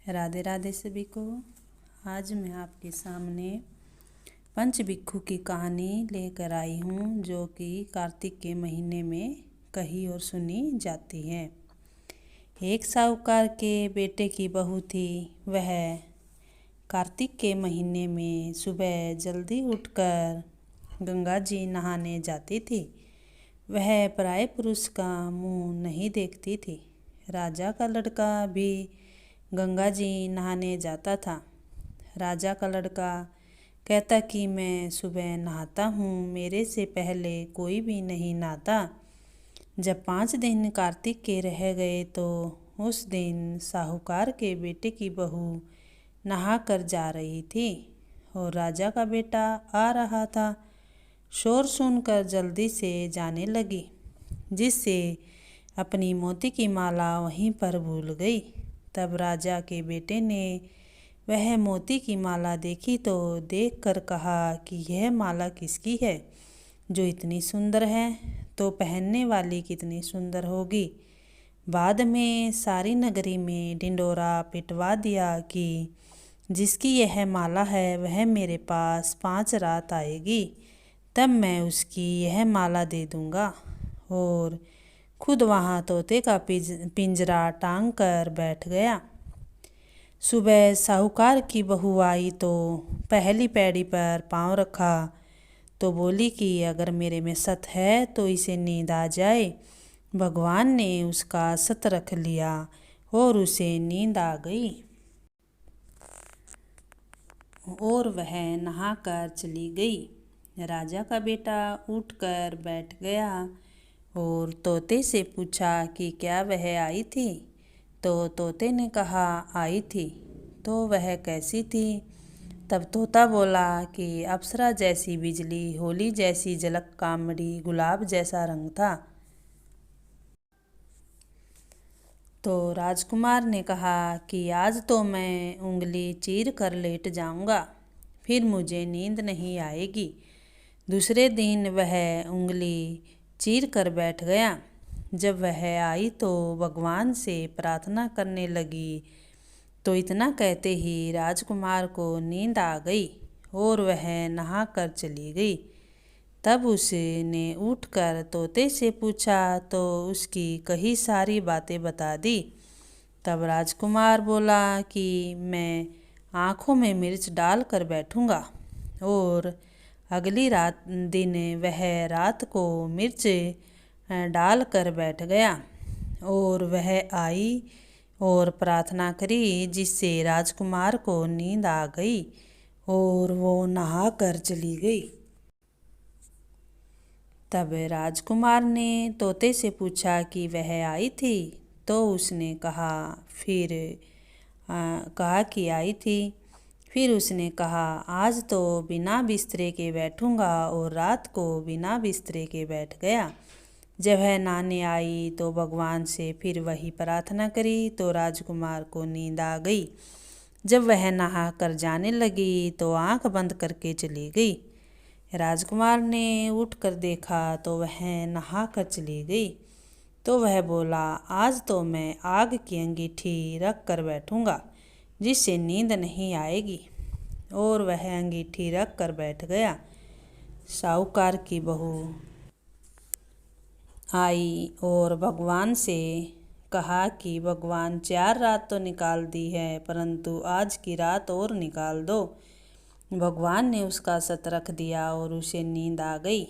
राधे राधे सभी को। आज मैं आपके सामने पंच भिक्षु की कहानी लेकर आई हूँ, जो कि कार्तिक के महीने में कही और सुनी जाती है। एक साहूकार के बेटे की बहू थी। वह कार्तिक के महीने में सुबह जल्दी उठकर गंगा जी नहाने जाती थी। वह पराये पुरुष का मुंह नहीं देखती थी। राजा का लड़का भी गंगा जी नहाने जाता था। राजा का लड़का कहता कि मैं सुबह नहाता हूँ, मेरे से पहले कोई भी नहीं नहाता। जब 5 दिन कार्तिक के रह गए तो उस दिन साहूकार के बेटे की बहू नहा कर जा रही थी और राजा का बेटा आ रहा था। शोर सुनकर जल्दी से जाने लगी, जिससे अपनी मोती की माला वहीं पर भूल गई। तब राजा के बेटे ने वह मोती की माला देखी तो देखकर कहा कि यह माला किसकी है, जो इतनी सुंदर है, तो पहनने वाली कितनी सुंदर होगी। बाद में सारी नगरी में ढिंढोरा पिटवा दिया कि जिसकी यह माला है वह मेरे पास 5 रात आएगी, तब मैं उसकी यह माला दे दूँगा। और खुद वहाँ तोते का पिंजरा टांग कर बैठ गया। सुबह साहूकार की बहू आई तो पहली पैड़ी पर पाँव रखा तो बोली कि अगर मेरे में सत है तो इसे नींद आ जाए। भगवान ने उसका सत रख लिया और उसे नींद आ गई और वह नहाकर चली गई। राजा का बेटा उठकर बैठ गया और तोते से पूछा कि क्या वह आई थी। तो तोते ने कहा आई थी। तो वह कैसी थी? तब तोता बोला कि अप्सरा जैसी बिजली, होली जैसी झलक, कामड़ी, गुलाब जैसा रंग था। तो राजकुमार ने कहा कि आज तो मैं उंगली चीर कर लेट जाऊंगा, फिर मुझे नींद नहीं आएगी। दूसरे दिन वह उंगली चीर कर बैठ गया। जब वह आई तो भगवान से प्रार्थना करने लगी, तो इतना कहते ही राजकुमार को नींद आ गई और वह नहा कर चली गई। तब उसने उठकर तोते से पूछा तो उसकी कही सारी बातें बता दी। तब राजकुमार बोला कि मैं आँखों में मिर्च डाल कर बैठूँगा। और अगली दिन वह रात को मिर्च डाल कर बैठ गया और वह आई और प्रार्थना करी, जिससे राजकुमार को नींद आ गई और वो नहा कर चली गई। तब राजकुमार ने तोते से पूछा कि वह आई थी। तो उसने कहा कि आई थी। फिर उसने कहा आज तो बिना बिस्तरे के बैठूंगा, और रात को बिना बिस्तरे के बैठ गया। जब वह नहाने आई तो भगवान से फिर वही प्रार्थना करी तो राजकुमार को नींद आ गई। जब वह नहा कर जाने लगी तो आंख बंद करके चली गई। राजकुमार ने उठकर देखा तो वह नहा कर चली गई। तो वह बोला आज तो मैं आग की अंगीठी रख कर बैठूंगा, जिससे नींद नहीं आएगी। और वह अंगीठी रख कर बैठ गया। साहूकार की बहू आई और भगवान से कहा कि भगवान 4 रात तो निकाल दी है, परंतु आज की रात और निकाल दो। भगवान ने उसका सत रख दिया और उसे नींद आ गई।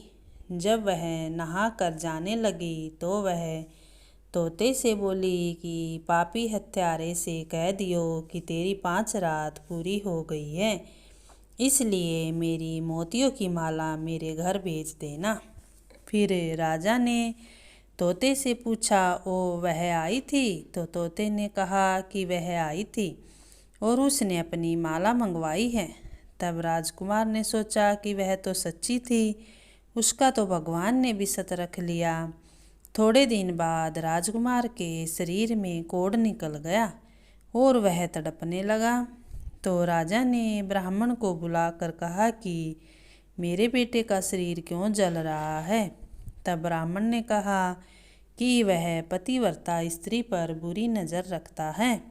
जब वह नहा कर जाने लगी तो वह तोते से बोली कि पापी हत्यारे से कह दियो कि तेरी 5 रात पूरी हो गई है, इसलिए मेरी मोतियों की माला मेरे घर भेज देना। फिर राजा ने तोते से पूछा ओ वह आई थी? तो तोते ने कहा कि वह आई थी और उसने अपनी माला मंगवाई है। तब राजकुमार ने सोचा कि वह तो सच्ची थी, उसका तो भगवान ने भी सत रख लिया। थोड़े दिन बाद राजकुमार के शरीर में कोढ़ निकल गया और वह तड़पने लगा। तो राजा ने ब्राह्मण को बुलाकर कहा कि मेरे बेटे का शरीर क्यों जल रहा है। तब ब्राह्मण ने कहा कि वह पतिव्रता स्त्री पर बुरी नज़र रखता है,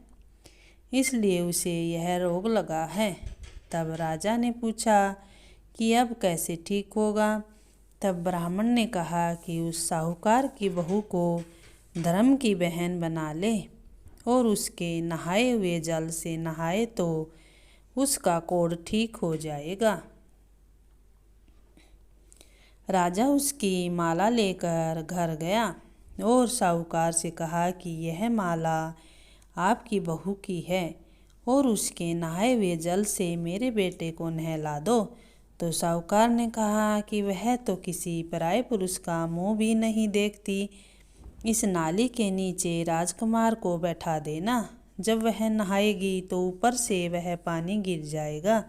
इसलिए उसे यह रोग लगा है। तब राजा ने पूछा कि अब कैसे ठीक होगा। तब ब्राह्मण ने कहा कि उस साहूकार की बहू को धर्म की बहन बना ले और उसके नहाए हुए जल से नहाए तो उसका कोढ़ ठीक हो जाएगा। राजा उसकी माला लेकर घर गया और साहूकार से कहा कि यह माला आपकी बहू की है और उसके नहाए हुए जल से मेरे बेटे को नहला दो। तो साहूकार ने कहा कि वह तो किसी पराये पुरुष का मुंह भी नहीं देखती। इस नाली के नीचे राजकुमार को बैठा देना। जब वह नहाएगी तो ऊपर से वह पानी गिर जाएगा।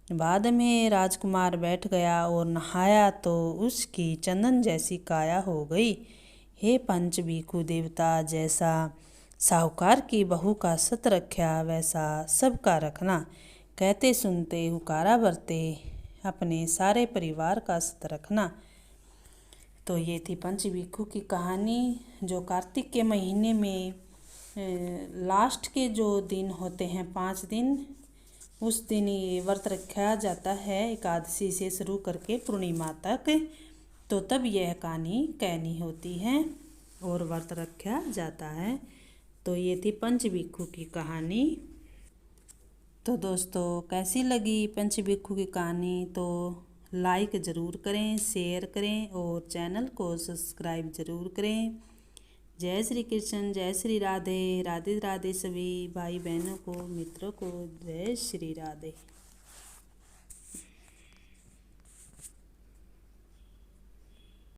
बाद में राजकुमार बैठ गया और नहाया तो उसकी चंदन जैसी काया हो गई। हे पंच भिक्षु देवता, जैसा साहूकार की बहू का सत रखा वैसा सबका रखना। कहते सुनते हुकारा बरते अपने सारे परिवार का सत रखना। तो ये थी पंच भिक्षु की कहानी, जो कार्तिक के महीने में लास्ट के जो दिन होते हैं 5 दिन, उस दिन ये व्रत रखा जाता है, एकादशी से शुरू करके पूर्णिमा तक। तो तब यह कहानी कहनी होती है और व्रत रखा जाता है। तो ये थी पंच भिक्षु की कहानी। तो दोस्तों, कैसी लगी पंच भिक्षु की कहानी? तो लाइक ज़रूर करें, शेयर करें और चैनल को सब्सक्राइब ज़रूर करें। जय श्री कृष्ण, जय श्री राधे। राधे राधे सभी भाई बहनों को, मित्रों को जय श्री राधे।